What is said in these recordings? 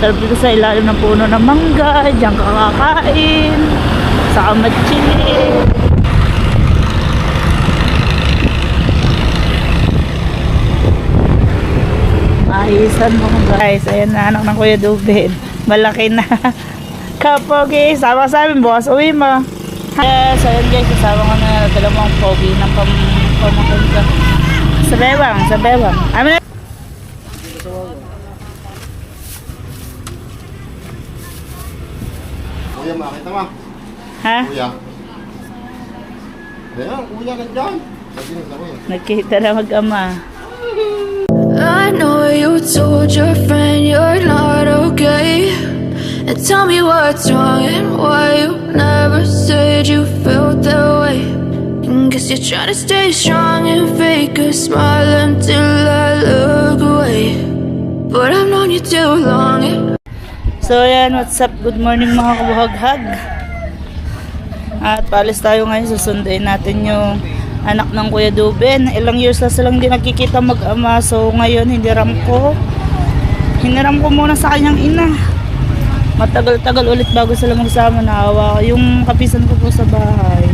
Sarap dito sa ilalim ng puno ng mangga. Diyan ka kakain. Sa kamatchili. Mahisan mo guys. Ayan na anak ng Kuya Dubin. Malaki na. Kapogi. Sama sa amin. Bukas uwi mo. Yes, ayun guys. Kasama ko na dalawang pogi ng pamangkin ko. Sa bewang. Sa bewang. Amin na. Kuya, makita mo? Ha? Kuya. Ayan, kuya nandyan. Sabi nila kuya. Nagkita na mag-ama. I know you told your friend you're not okay. And tell me what's wrong and why you never said you felt that way. And guess you're trying to stay strong and fake a smile until I look away. But I've known you too long. So yan, what's up? Good morning mga kabuhaghag. At paalis tayo ngayon, susunduin natin yung anak ng Kuya Dubin. Ilang years na silang hindi nagkikita mag-ama. So ngayon, hiniram ko muna sa kanyang ina. Matagal-tagal ulit bago sila magsama. Naawa ko yung kapisan ko po sa bahay.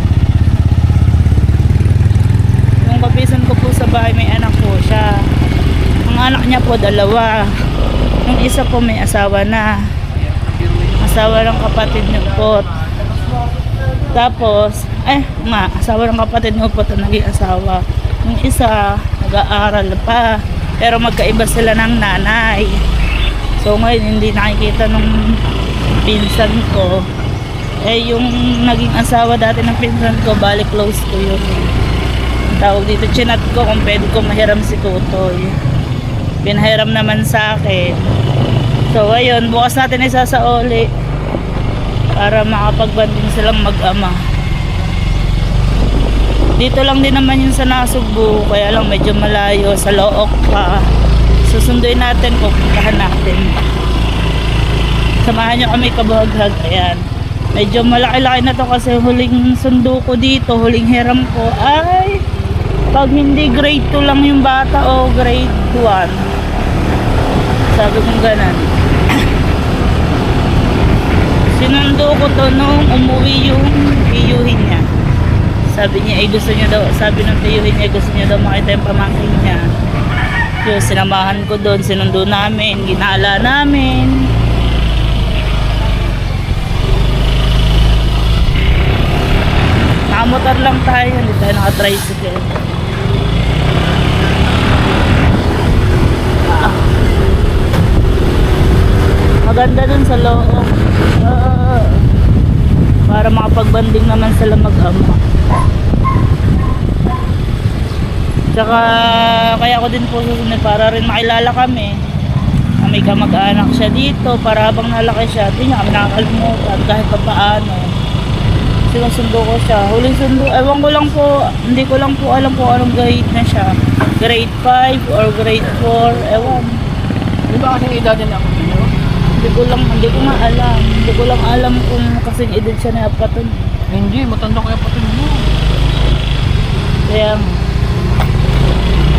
Yung kapisan ko po sa bahay, may anak po siya. Ang anak niya po, 2. Yung isa po may asawa na. Asawa ng kapatid niyo po. Tapos, asawa ng kapatid niyo po ang naging asawa. Yung isa, nag-aaral pa. Pero magkaiba sila ng nanay. So ngayon, hindi nakikita nung pinsan ko. Yung naging asawa dati ng pinsan ko, bali close ko yun. Ang tawag dito, chinat ko kung pwede ko mahiram si Tutoy. Pinahiram naman sa akin. So ayun, bukas natin isasauli para makapag-banding silang mag-ama. Dito lang din naman yun sa Nasugbu, kaya lang medyo malayo, sa Look pa. Susunduin natin, pupuntahan natin. Samahan nyo kami kabuhaghag. Ayan, medyo malaki-laki na to kasi huling sundo ko dito, huling hiram ko ay pag hindi grade 2 lang yung bata o grade 1. Sabi kong ganon. Sinundo ko to nung umuwi yung tiyuhin niya. Sabi niya, gusto niya daw, sabi ng tiyuhin niya, gusto niya daw makita yung pamangkin niya. Yung sinamahan ko doon, sinundo namin, ginala namin. Nakamotor lang tayo, hindi tayo naka-tricycle. Maganda dun sa Look. Para makapagbanding naman sila mag-ama. Tsaka kaya ko din po susunod para rin makilala kami. May kamag-anak siya dito para habang nalaki siya, hindi niya kami nakakalimutan kahit pa paano. Sinusundo ko siya. Huling sundo, ewan ko lang po, hindi ko lang po alam kung anong grade na siya. Grade 5 or grade 4, ewan. Di ba kasing edad niya ako? Hindi ko nga alam. Hindi ko lang alam kung kasing edad siya na apaton. Hindi, matanda kaya pati mo. Kaya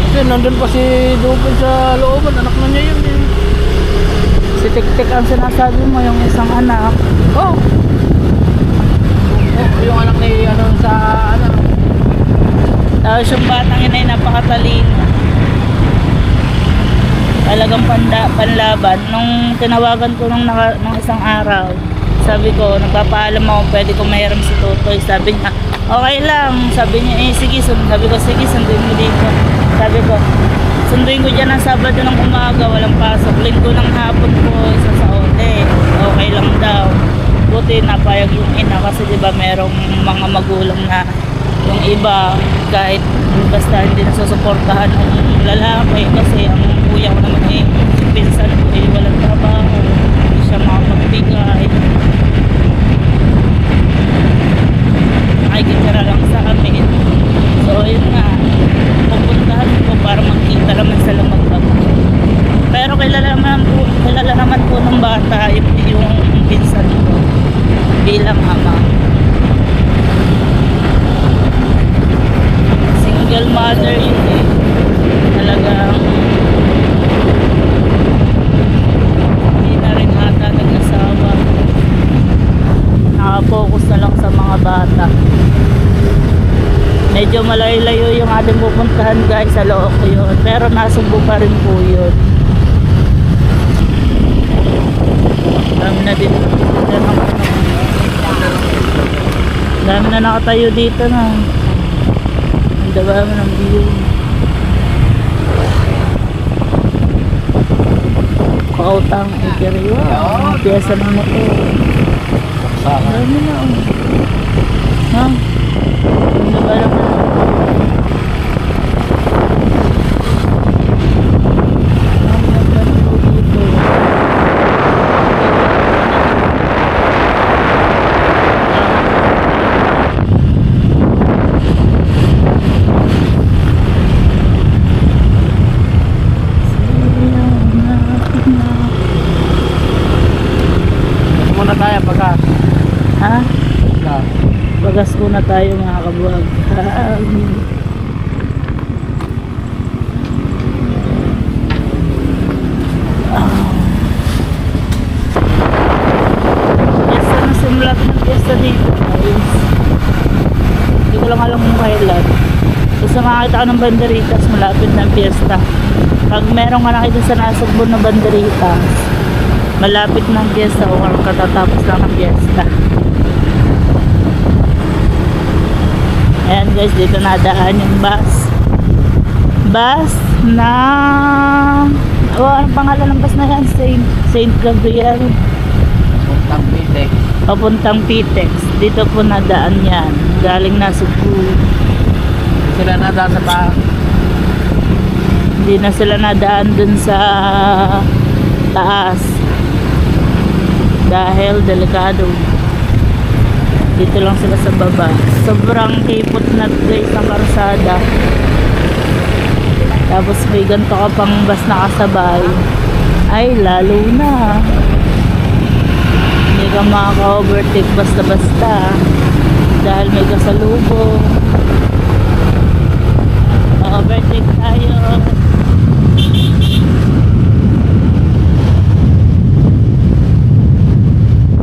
Kasi nandun pa si Dubin sa looban, anak na niya yun eh. si Tik-Tik ang sinasabi mo, yung isang anak. Oh, yung anak ni ano sa ano. Tapos yung batang yun ay napakatalino. Talagang panlaban. Nung tinawagan ko nung isang araw, sabi ko, nagpapaalam ako, pwede ko mahiram si Tutoy. Sabi niya, okay lang. Sabi niya, sige, sabi ko, sige, sunduin mo dito. Sabi ko, sunduin ko dyan ng Sabado ng umaga, walang pasok. Linggo ng hapon ko, isa sa uli. Okay lang daw. Buti napayag yung ina kasi diba merong mga magulang na yung iba kahit basta hindi nasusuportahan ng lalaki kasi ang kuya ko naman pinsan ko walang trabaho, hindi siya makapagbigay, nakikitira lang sa amin. So yun nga, pupuntahan ko para magkita naman sila mag-ama. Pero kilala naman po ng bata yung pinsan ko bilang ama. Single mother yun eh. Talagang hindi na rin pupuntahan guys sa Looco yun. Pero nasubo pa rin po yun. Dami na dito. Dami na nakatayo dito na. Ang dami ng view. Kautang interior. Ang piyesa ng motor. Dami na oh. Ha? Ang dami na. Muna tayo pagka. Ha? Bagas muna tayo mga kabuhag. Piyesta na simulap ng piyesta dito guys. Hindi ko lang alam kung kailan. Basta makakita ka ng banderitas malapit ng piyesta. Pag meron ka nakita sa nasagbo na banderitas, malapit ng piyesta o katatapos lang ng piyesta. Ayan guys, dito nadaan yung bus. Bus na... anong pangalan ng bus na yan? Saint Gabriel. Puntang Pitex. Papuntang Pitex. Dito po nadaan yan. Galing na Cebu. Sila nadaan sa taas. Hindi na sila nadaan dun sa taas. Dahil delikado. Dito lang sila sa baba. Sobrang kipot na guys ang karsada. Tapos may ganito ka pang bus na kasabay. Ay lalo na. Hindi ka makaka-overtake basta-basta. Dahil may kasalubong. Overtake tayo.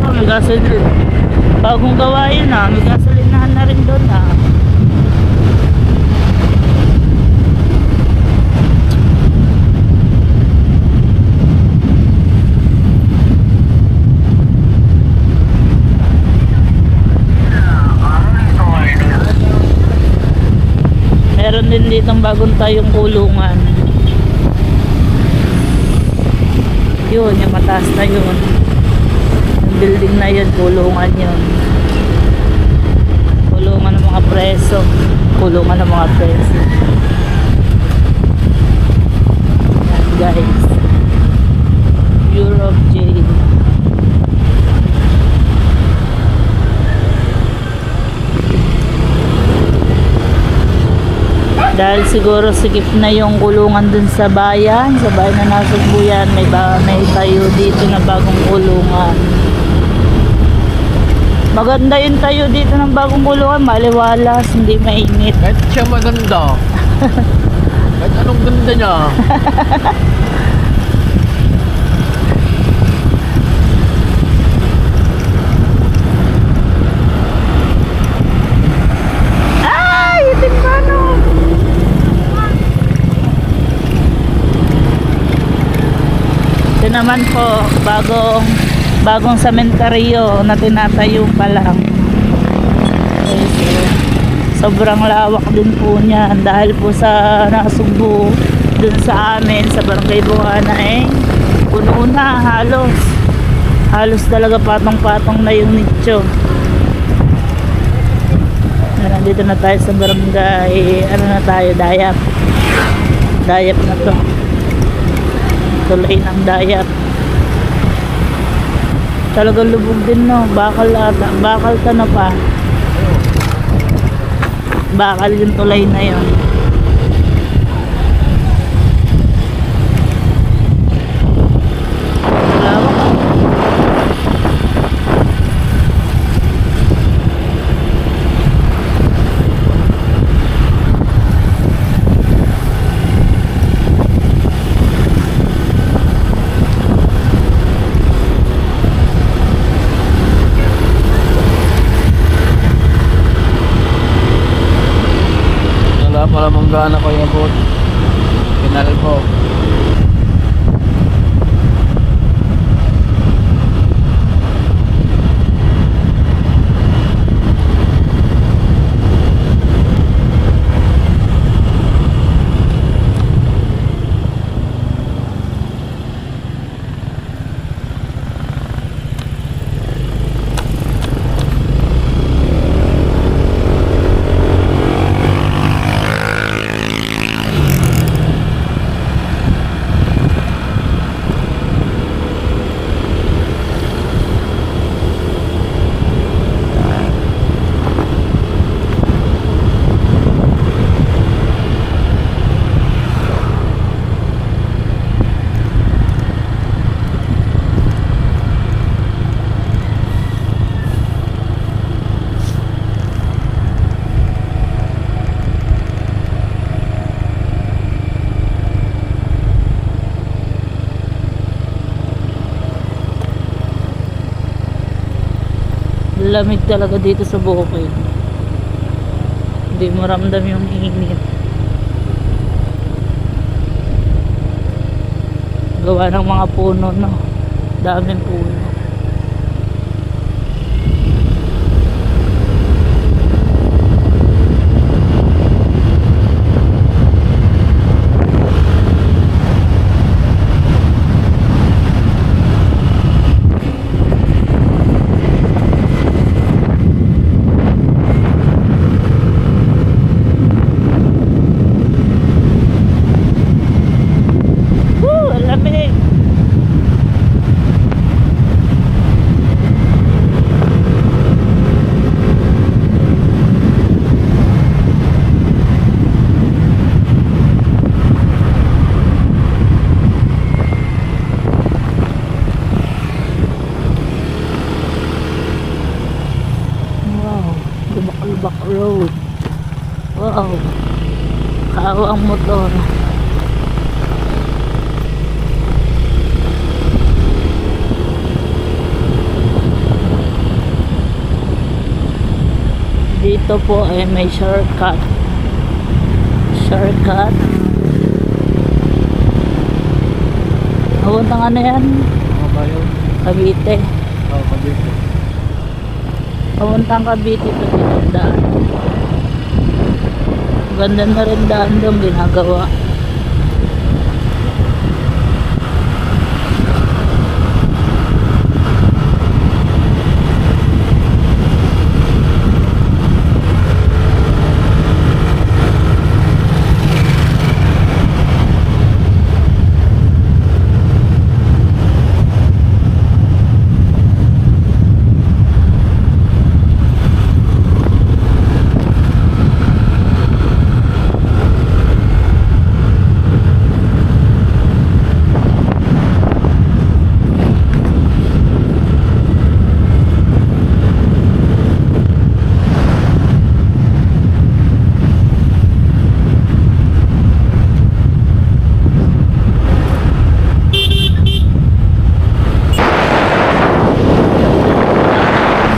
Oh, may gasolina. Bagong gawa yun ah. May gasolinahan na rin doon ah. Meron din ditong bagong tayong kulungan. Yun, yung mataas na yun. Yung building na yun, kulungan yun. Kulungan ng mga preso. Kulungan ng mga preso. Yan guys. Europe jail. Dahil siguro sikip na yung kulungan dun sa bayan na Nasugbu yan, may tayo dito na bagong kulungan. Maganda yung tayo dito ng bagong kulungan, maliwalas, hindi mainit. Kahit siya maganda. Kahit anong ganda niya. Ay, itin pa no. Ito naman po, bagong sementeryo na tinatayo pa lang. Okay, so, sobrang lawak din po niyan dahil po sa Nasugbu dun sa amin sa Barangay Buhana puno na halos talaga patong-patong na yung nicho. Nandito na tayo sa barangay Dayap na to, tulay ng Dayap. Talagang lubog din no, bakal ta na pa, bakal yung tulay na yun. Bana ko yung boat. Pinal ko. Lamig talaga dito sa bukid. Hindi mo ramdam yung init. Gawa ng mga puno, no? Daming puno. Ang lamig. Wow, Lubak-Lubak Road. Wow, kawang motor. Dito po ay may shortcut. Shortcut. Papuntang ano yan? Ano ba yun? Cavite. Oh, Cavite. Papuntang Cavite to dito daan. Ganda na rin daan doon ginagawa.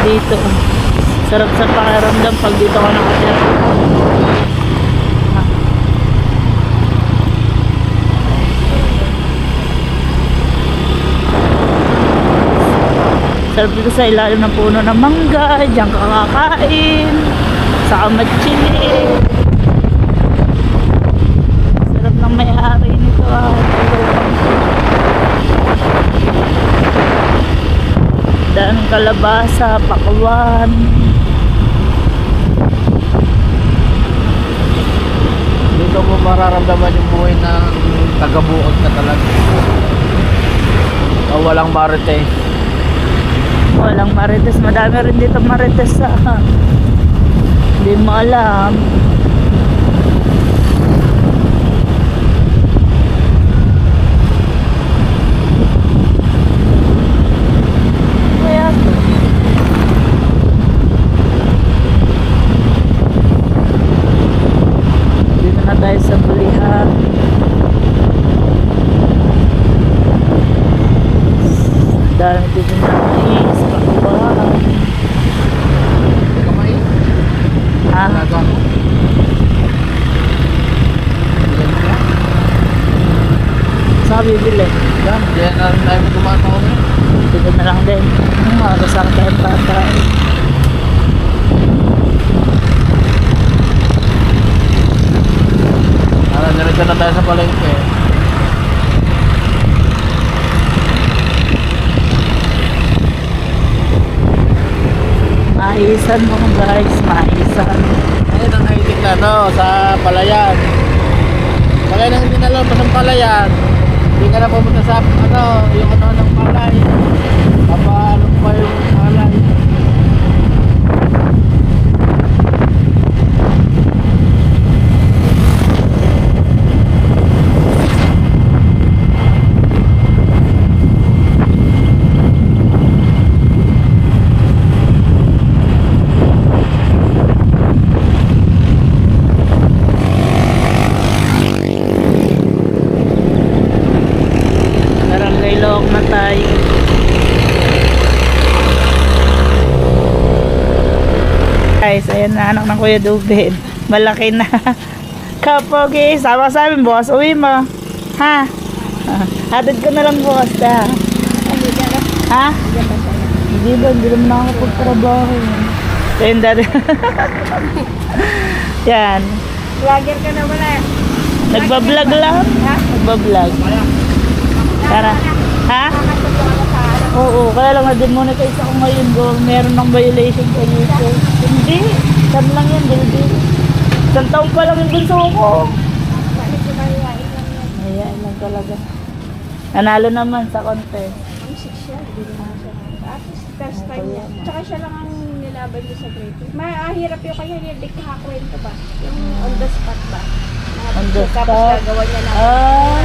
Dito sarap sa pakiramdam pag dito ka nakatira. Sarap dito sa ilalim ng puno ng mangga, diyan ka kakain sa kamatsili. Sarap ng may-ari nito daming kalabasa, pakwan. Dito mo mararamdaman yung buhay ng taga-buod ka talaga. O walang marites. Walang marites. Madami rin dito marites sa hindi mo alam. Kaya to. Dito na tayo sa Bulihan. Dami dito na mais, pakwan. Kamay? Ah, Talaga. na ka bibili? Yan, diyan na rin tayo dumaan ako ngayon. Bibili na lang din. Kasama tayong patay. Diretso na tayo sa palengke. Maisan mo guys, maisan. Ayun ang naitik na no, sa Palayan. Kaya nang hindi nalabas ang Palayan, hindi ka na pumunta sa yung ng palay. Papaano pa yung palay. Barangay Look na tayo. Guys, ayan na anak ng Kuya Dubin. Malaki na. Kapogi, sama sa amin bukas uwi mo. Ha? Hatid ko na lang bukas ha. Ha? Hindi ba, hindi naman ako pagtrabaho. Ayun dati. Yan. Vlogger ka na wala. Nagbablog lang. Nagbablog. Tara. Ha? Oo, kaya lang na-demonetize ako ngayon. Meron ng violation sa YouTube. Hindi. Saan lang yan, Dildi. Isang taon pa lang yung bunso ko. Ayan lang talaga. Nanalo naman sa contest. Ang siya, hindi naman siya. At least first time niya. Tsaka siya lang ang nilaban niya sa grade 2. Mahirap yung kanya, hindi kakakwento ba? Yung on the spot ba? On the Tapos spot. gagawa niya na. Ah.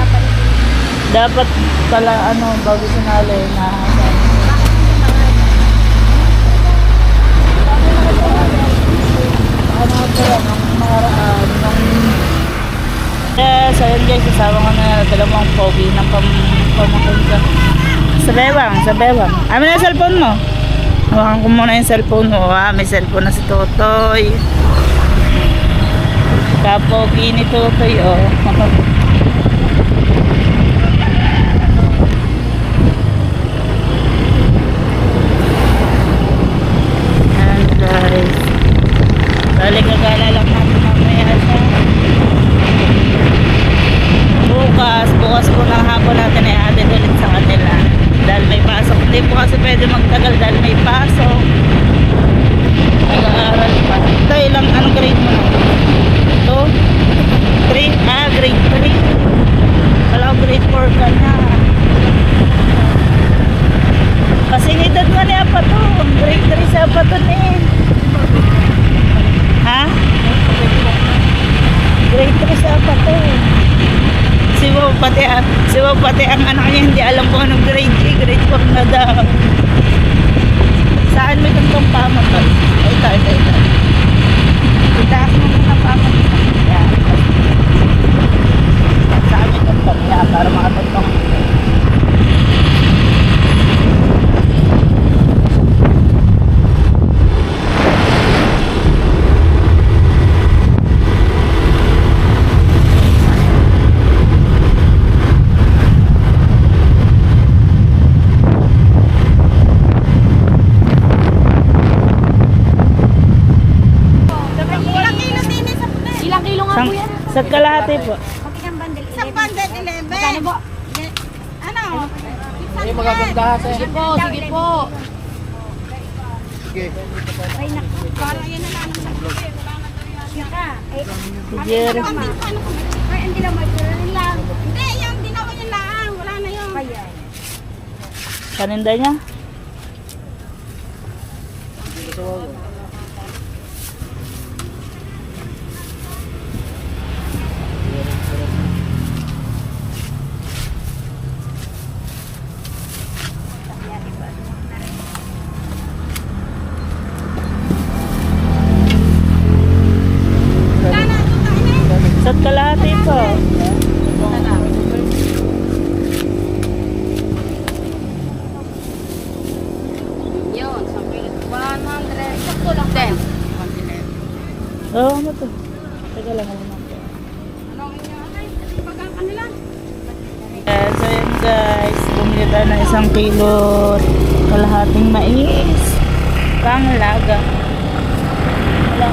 Dapat pala bago sinali na yes, ayun guys, kasama ko na dalawang pogi ng pamangkin ko. Sa bewang. Amin na yung cellphone mo. Hawakan ko muna yung cellphone mo. May cellphone na si Totoy. Kapogi ni Totoy, oh. Guys, balik agala lang natin mamaya sa bukas po ng hapon natin ay atin ulit sa kanila dahil may pasok. Hindi po kasi pwede magtagal dahil may pasok, nag-aaral pa. Ito ilang anong grade mo na? Ito? 3? Grade 3. Wala ko grade 4 ka na. Kasi edad nga niya pa to. Grade 3 sa pa to eh. Ha? Grade 3 sa pa to. Si Wow pati ang anak niya hindi alam kung anong grade 3. Grade 4 na daw. Saan may kantong pamatay? Ito. Itaas mo muna pamatay. Yan. Saan may kantong niya para makatotong. Sa kalahati po. Isang bundle, 11. Ano po? Ano? Ay, magaganda ha. Sige po, sige po. Sige. Ay, naku. Parang yan na lang. Naka. Si Jerry. Ay, hindi na may lang. Hindi, yung dinawa niya lang. Wala na yung. Kaya. Kaninda niya? Sa kalahati po. Yun, sa pilit 100. Sakto lang. 10. Oo, ano to? Teka lang, ano to? Ano ang inyo? Ay, pagkang kanila. So tayo ng 1 kilo kalahating mais. Panglaga. Wala.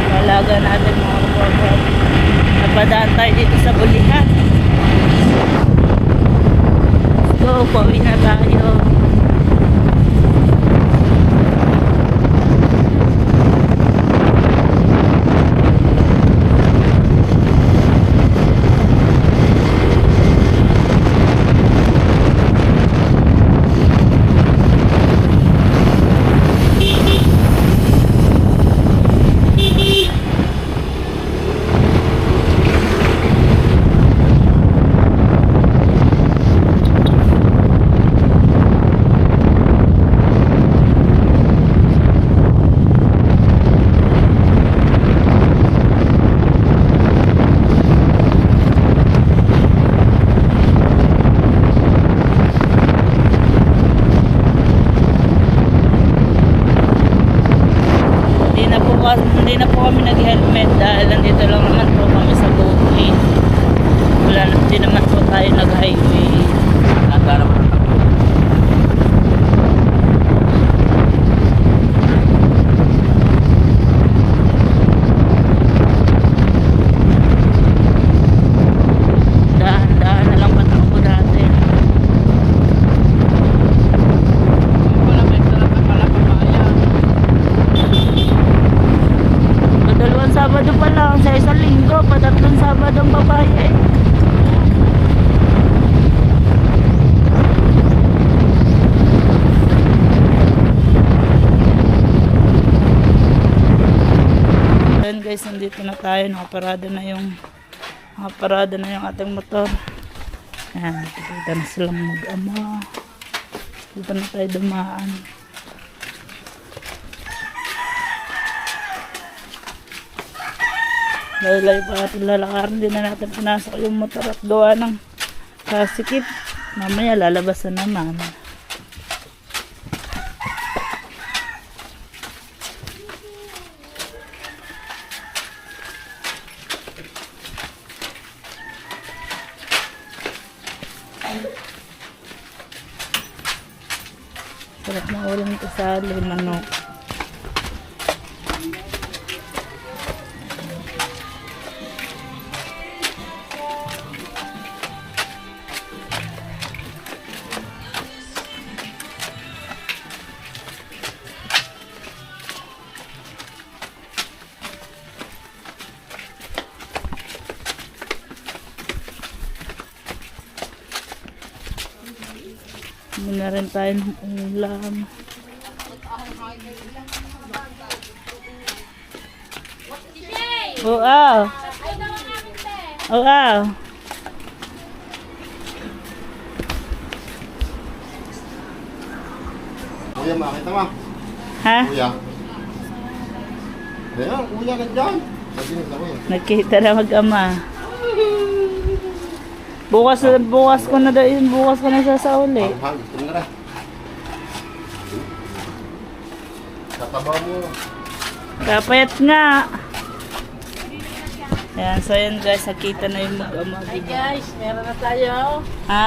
Panglaga natin mga kapatid. Napadaan tayo dito sa Bulihan. So, pauwi na tayo. Hindi na po kami nag-helmet dahil nandito lang naman po kami sa bukid. Hindi naman po tayo nag-highway. Nanda naman ang takbo. Daan na lang patakbo dati. Wala may sarap ang pala kabayan. Dalawang Sabado pa lang sa 1 linggo, patatlong Sabado ang babae eh. Ayan guys, nandito na tayo, nakaparada na yung ating motor. Ayan, nakikita na silang mag-ama. Dito na tayo dumaan. Dahil pa natin lalakarin, hindi na natin pinasok yung motor at gawa ng kasikip. Mamaya lalabasan naman. Sarap na ulam ito sa manok. Hindi na rin tayo ng ulam. Oo. Oo. Kuya, makita mo. Ha? Kuya. Ayan, kuya nandyan. Sabi niya sa kuya. Nagkita na mag-ama. Bukas ko na daw yun. Bukas ko na sasauli. Hang, ito na rin. Kataba mo. Kapayat nga. Ayan, so yun guys, nakita na yung mag-ama. Guys, meron na tayo. Ha?